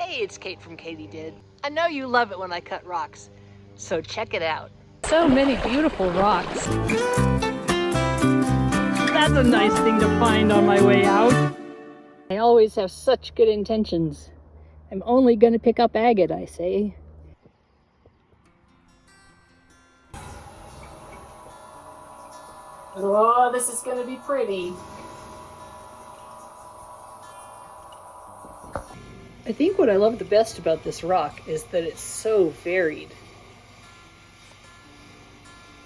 Hey, it's Kate from Katie Did. I know you love it when I cut rocks, so check it out. So many beautiful rocks. That's a nice thing to find on my way out. I always have such good intentions. I'm only gonna pick up agate, I say. Oh, this is gonna be pretty. I think what I love the best about this rock is that it's so varied.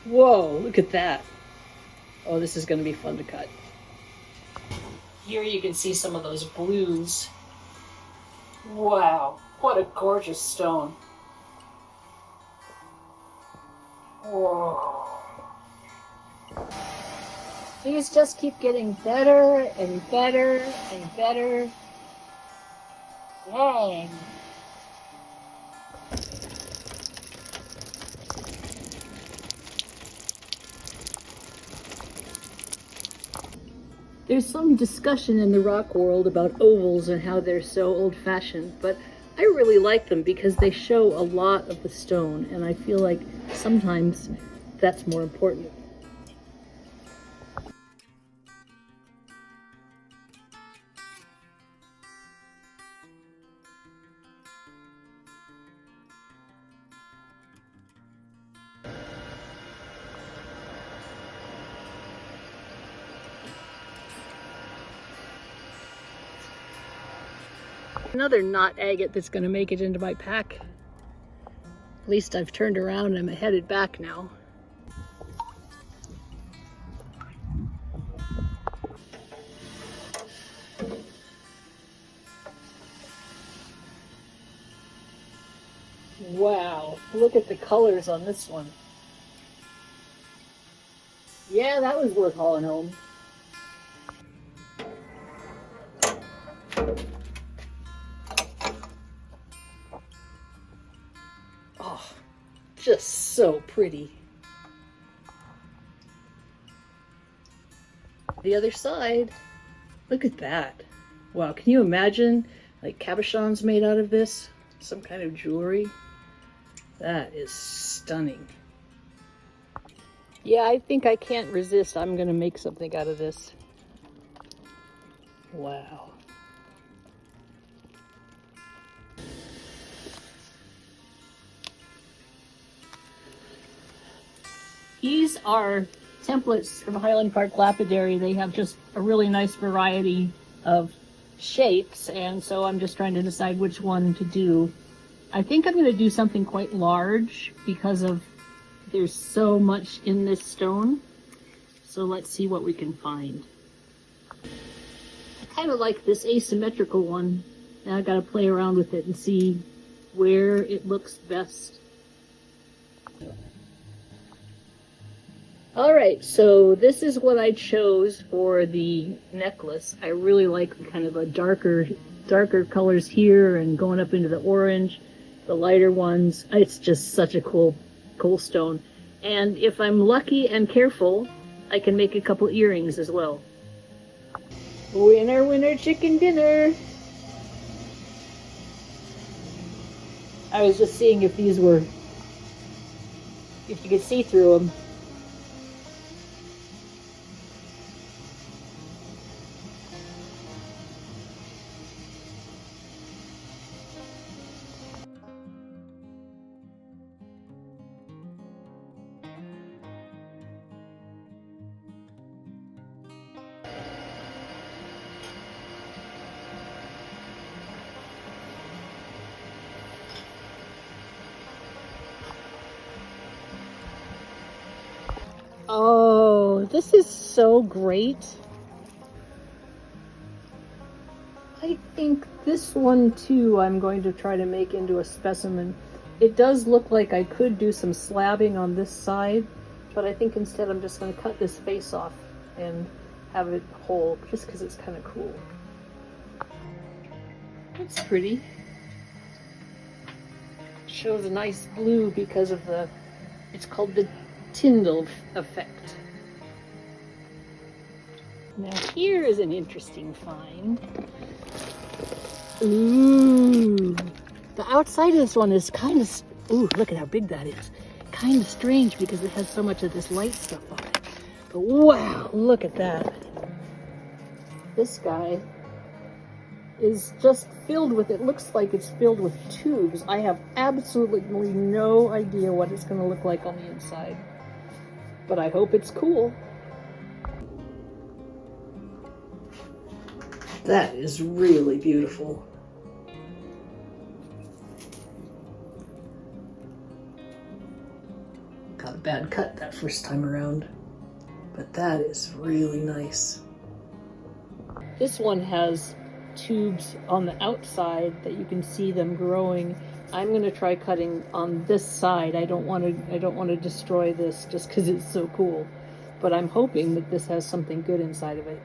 Whoa, look at that. Oh, this is gonna be fun to cut. Here you can see some of those blues. Wow, what a gorgeous stone. Whoa. These just keep getting better and better and better. Dang. There's some discussion in the rock world about ovals and how they're so old-fashioned, but I really like them because they show a lot of the stone, and I feel like sometimes that's more important. Another not agate that's going to make it into my pack. At least I've turned around and I'm headed back now. Wow, look at the colors on this one. Yeah, that was worth hauling home. Oh, just so pretty. The other side, look at that. Wow, can you imagine like cabochons made out of this? Some kind of jewelry? That is stunning. Yeah, I think I can't resist. I'm gonna make something out of this. Wow. These are templates from Highland Park Lapidary. They have just a really nice variety of shapes, and so I'm just trying to decide which one to do. I think I'm going to do something quite large because there's so much in this stone. So let's see what we can find. I kind of like this asymmetrical one. Now I've got to play around with it and see where it looks best. Alright, so this is what I chose for the necklace. I really like kind of a darker colors here and going up into the orange, the lighter ones. It's just such a cool stone. And if I'm lucky and careful, I can make a couple earrings as well. Winner, winner, chicken dinner! I was just seeing if these were, if you could see through them. Oh, this is so great. I think this one too I'm going to try to make into a specimen. It does look like I could do some slabbing on this side, but I think instead I'm just going to cut this face off and have it whole, just because it's kind of cool. It's pretty. Shows a nice blue because of the, it's called the Tyndall effect. Now here is an interesting find. Ooh, The outside of this one is kind of, ooh, look at how big that is. Kind of strange because it has so much of this light stuff on it. But wow, look at that. This guy is just filled with, it looks like it's filled with tubes. I have absolutely no idea what it's going to look like on the inside. But I hope it's cool. That is really beautiful. Got a bad cut that first time around, but that is really nice. This one has tubes on the outside that you can see them growing. I'm going to try cutting on this side. I don't want to destroy this just because it's so cool, but I'm hoping that this has something good inside of it.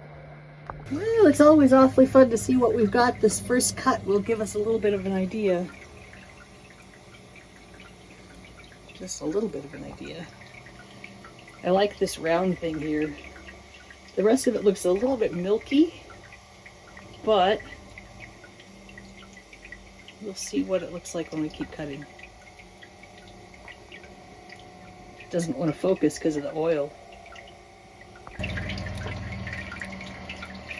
Well, it's always awfully fun to see what we've got. This first cut will give us a little bit of an idea. Just a little bit of an idea. I like this round thing here. The rest of it looks a little bit milky, but we'll see what it looks like when we keep cutting. It doesn't want to focus because of the oil.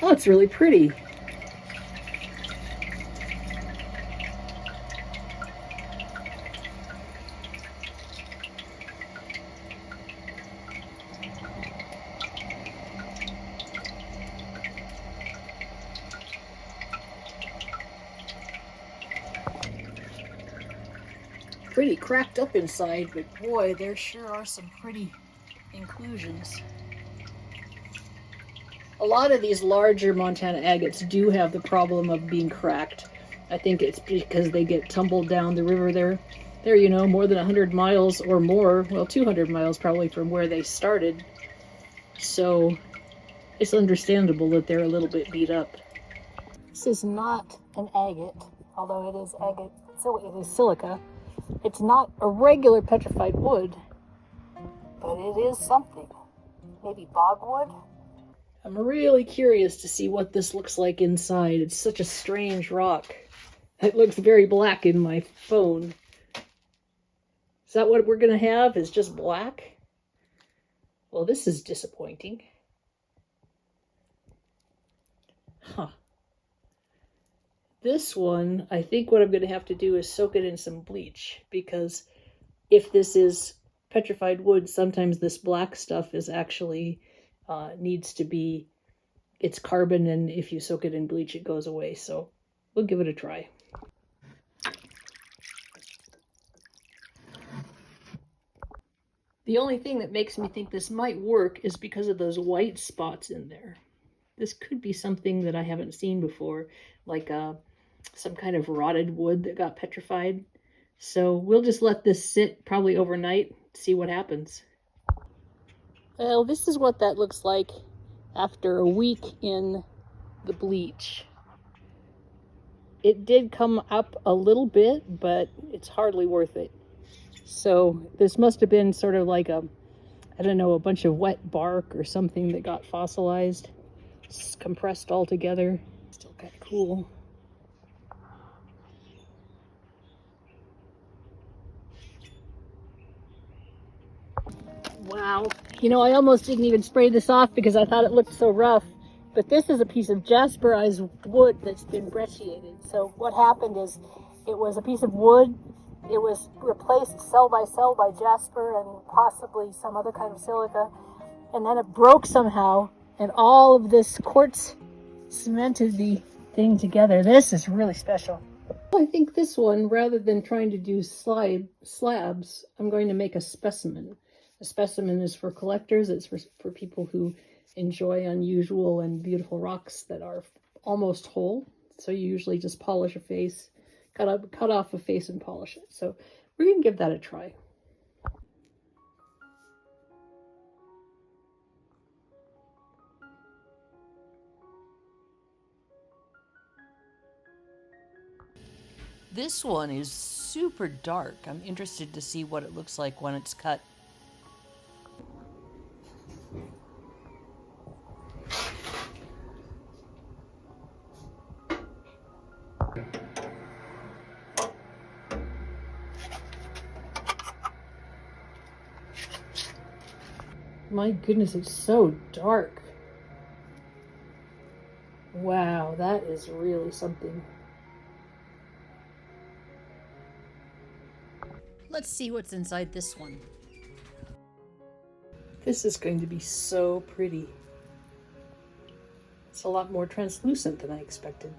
Oh, it's really pretty. Pretty cracked up inside, but boy, there sure are some pretty inclusions. A lot of these larger Montana agates do have the problem of being cracked. I think it's because they get tumbled down the river there. They're, you know, more than 100 miles or more, well, 200 miles probably from where they started. So it's understandable that they're a little bit beat up. This is not an agate, although it is agate, so it is silica. It's not a regular petrified wood, but it is something. Maybe bogwood? I'm really curious to see what this looks like inside. It's such a strange rock. It looks very black in my phone. Is that what we're going to have? Is just black? Well, this is disappointing. Huh. This one, I think what I'm going to have to do is soak it in some bleach, because if this is petrified wood, sometimes this black stuff is actually needs to be, it's carbon, and if you soak it in bleach, it goes away. So we'll give it a try. The only thing that makes me think this might work is because of those white spots in there. This could be something that I haven't seen before, like some kind of rotted wood that got petrified. So we'll just let this sit probably overnight, see what happens. Well, this is what that looks like after a week in the bleach. It did come up a little bit, but it's hardly worth it. So this must have been sort of like a, I don't know, a bunch of wet bark or something that got fossilized, compressed all together. Still kind of cool. Wow. You know, I almost didn't even spray this off because I thought it looked so rough. But this is a piece of jasperized wood that's been brecciated. So what happened is it was a piece of wood. It was replaced cell by jasper and possibly some other kind of silica. And then it broke somehow. And all of this quartz cemented the thing together. This is really special. I think this one, rather than trying to do slabs, I'm going to make a specimen. A specimen is for collectors. It's for people who enjoy unusual and beautiful rocks that are almost whole. So you usually just polish a face, cut off a face and polish it. So we're going to give that a try. This one is super dark. I'm interested to see what it looks like when it's cut. My goodness, it's so dark. Wow, that is really something. Let's see what's inside this one. This is going to be so pretty. It's a lot more translucent than I expected.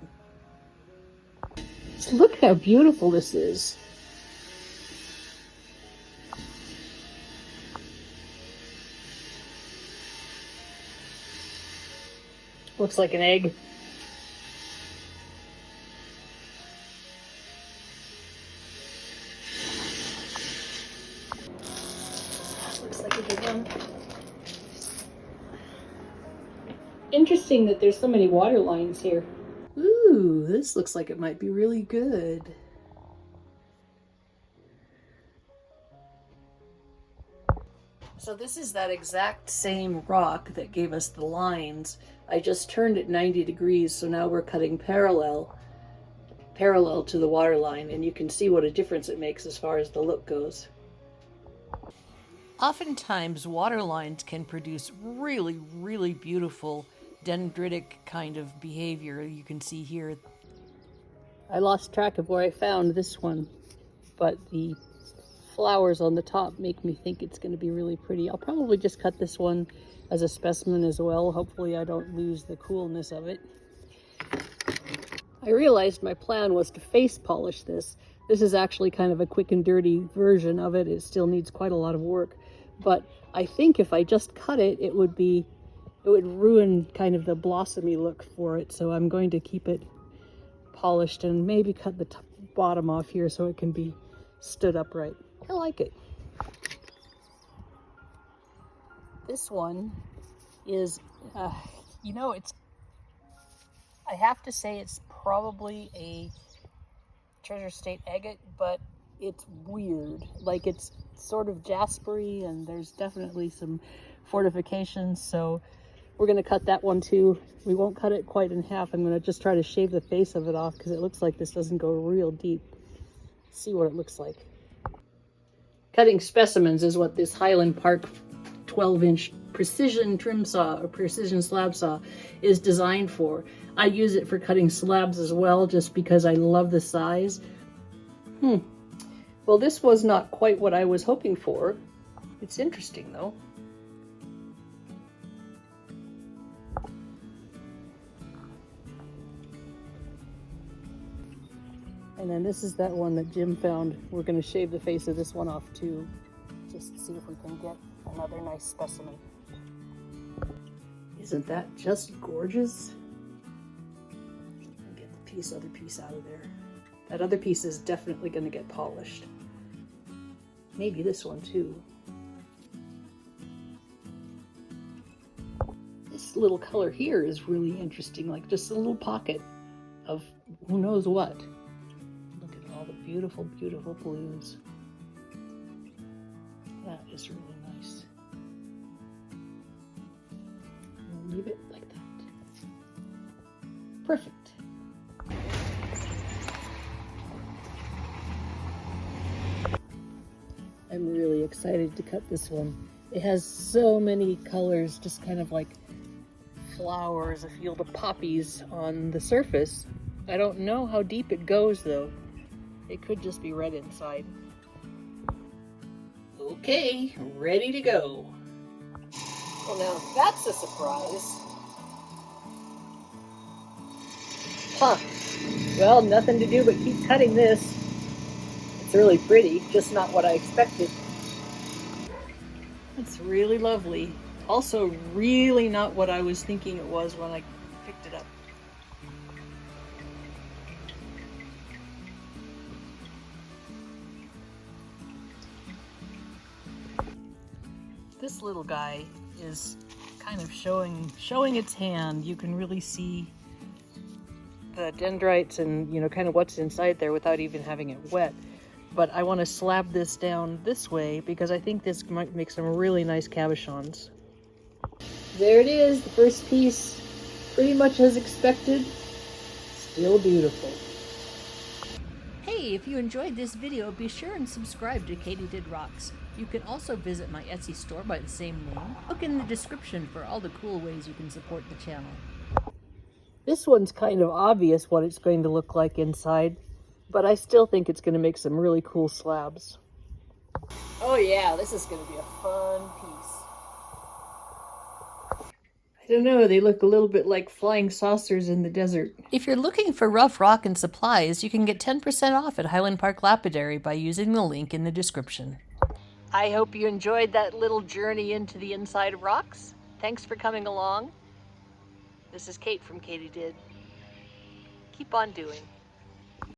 So look how beautiful this is. Looks like an egg. Looks like a good one. Interesting that there's so many water lines here. Ooh, this looks like it might be really good. So this is that exact same rock that gave us the lines. I just turned it 90 degrees, so now we're cutting parallel to the water line, and you can see what a difference it makes as far as the look goes. Oftentimes, water lines can produce really, really beautiful dendritic kind of behavior. You can see here. I lost track of where I found this one, but the flowers on the top make me think it's going to be really pretty. I'll probably just cut this one as a specimen as well. Hopefully I don't lose the coolness of it. I realized my plan was to face polish this. This is actually kind of a quick and dirty version of it. It still needs quite a lot of work, but I think if I just cut it, it would ruin kind of the blossomy look for it. So I'm going to keep it polished and maybe cut the bottom off here so it can be stood upright. I like it. This one is, you know, I have to say it's probably a Treasure State agate, but it's weird. Like, it's sort of jaspery, and there's definitely some fortifications, so we're going to cut that one too. We won't cut it quite in half. I'm going to just try to shave the face of it off because it looks like this doesn't go real deep. See what it looks like. Cutting specimens is what this Highland Park 12-inch precision trim saw or precision slab saw is designed for. I use it for cutting slabs as well, just because I love the size. Well, this was not quite what I was hoping for. It's interesting though. And then this is that one that Jim found. We're going to shave the face of this one off too, just to see if we can get another nice specimen. Isn't that just gorgeous? I'll get the other piece out of there. That other piece is definitely going to get polished. Maybe this one too. This little color here is really interesting, like just a little pocket of who knows what. All the beautiful, beautiful blues. That is really nice. We'll leave it like that. Perfect. I'm really excited to cut this one. It has so many colors, just kind of like flowers, a field of poppies on the surface. I don't know how deep it goes though. It could just be red inside. Okay, ready to go. Well, now that's a surprise. Huh. Well, nothing to do but keep cutting this. It's really pretty, just not what I expected. It's really lovely. Also, really not what I was thinking it was when I picked it up. This little guy is kind of showing its hand. You can really see the dendrites and, you know, kind of what's inside there without even having it wet. But I want to slab this down this way because I think this might make some really nice cabochons. There it is, the first piece, pretty much as expected. Still beautiful. Hey, Hey, if you enjoyed this video, be sure and subscribe to Katie Did Rocks. You can also visit my Etsy store by the same name. Look in the description for all the cool ways you can support the channel. This one's kind of obvious what it's going to look like inside, but I still think it's going to make some really cool slabs. Oh yeah, this is going to be a fun piece. I don't know, they look a little bit like flying saucers in the desert. If you're looking for rough rock and supplies, you can get 10% off at Highland Park Lapidary by using the link in the description. I hope you enjoyed that little journey into the inside of rocks. Thanks for coming along. This is Kate from Katie Did. Keep on doing.